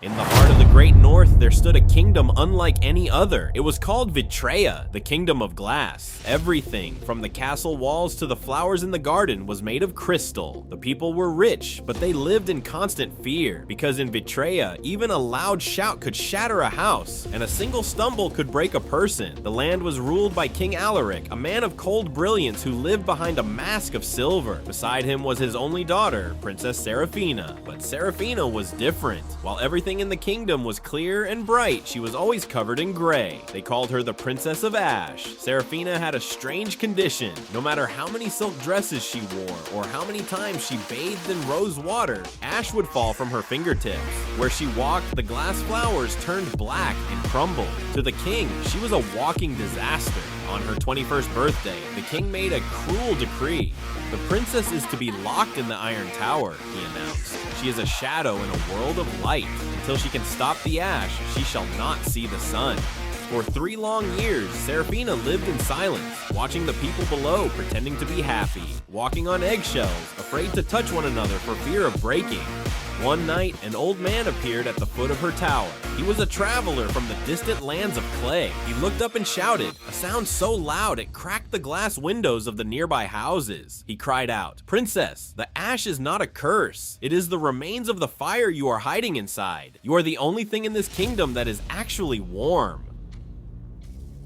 In the heart of the Great North, there stood a kingdom unlike any other. It was called Vitrea, the Kingdom of Glass. Everything, from the castle walls to the flowers in the garden, was made of crystal. The people were rich, but they lived in constant fear, because in Vitrea, even a loud shout could shatter a house, and a single stumble could break a person. The land was ruled by King Alaric, a man of cold brilliance who lived behind a mask of silver. Beside him was his only daughter, Princess Seraphina. But Seraphina was different. While everything in the kingdom was clear and bright, she was always covered in gray. They called her the Princess of Ash. Seraphina had a strange condition. No matter how many silk dresses she wore, or how many times she bathed in rose water, ash would fall from her fingertips. Where she walked, the glass flowers turned black and crumbled. To the king, she was a walking disaster. On her 21st birthday, the king made a cruel decree. The princess is to be locked in the Iron Tower, he announced. She is a shadow in a world of light. Until she can stop the ash, she shall not see the sun. For 3 long years, Seraphina lived in silence, watching the people below pretending to be happy, walking on eggshells, afraid to touch one another for fear of breaking. One night, an old man appeared at the foot of her tower. He was a traveler from the distant lands of clay. He looked up and shouted, a sound so loud it cracked the glass windows of the nearby houses. He cried out, "Princess, the ash is not a curse. It is the remains of the fire you are hiding inside. You are the only thing in this kingdom that is actually warm."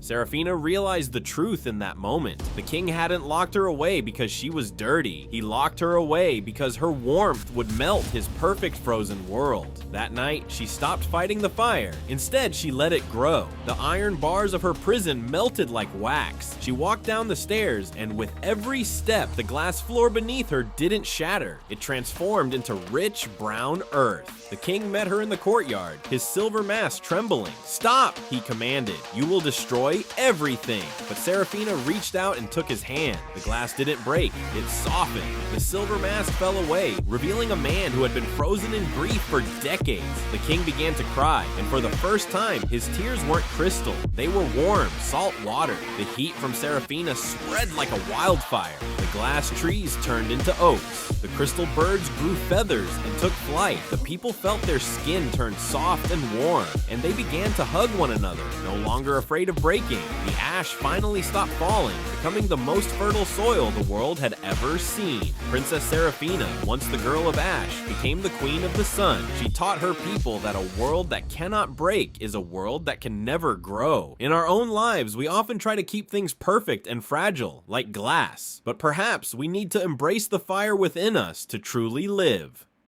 Seraphina realized the truth in that moment. The king hadn't locked her away because she was dirty. He locked her away because her warmth would melt his perfect frozen world. That night, she stopped fighting the fire. Instead, she let it grow. The iron bars of her prison melted like wax. She walked down the stairs, and with every step, the glass floor beneath her didn't shatter. It transformed into rich brown earth. The king met her in the courtyard, his silver mask trembling. "Stop," he commanded. "You will destroy everything." But Seraphina reached out and took his hand. The glass didn't break, it softened. The silver mask fell away, revealing a man who had been frozen in grief for decades. The king began to cry, and for the first time, his tears weren't crystal. They were warm, salt water. The heat from Seraphina spread like a wildfire. The glass trees turned into oaks. The crystal birds grew feathers and took flight. The people felt their skin turn soft and warm, and they began to hug one another, no longer afraid of breaking. The ash finally stopped falling, becoming the most fertile soil the world had ever seen. Princess Seraphina, once the girl of ash, became the queen of the sun. She taught her people that a world that cannot break is a world that can never grow. In our own lives, we often try to keep things perfect and fragile, like glass. But perhaps we need to embrace the fire within us to truly live.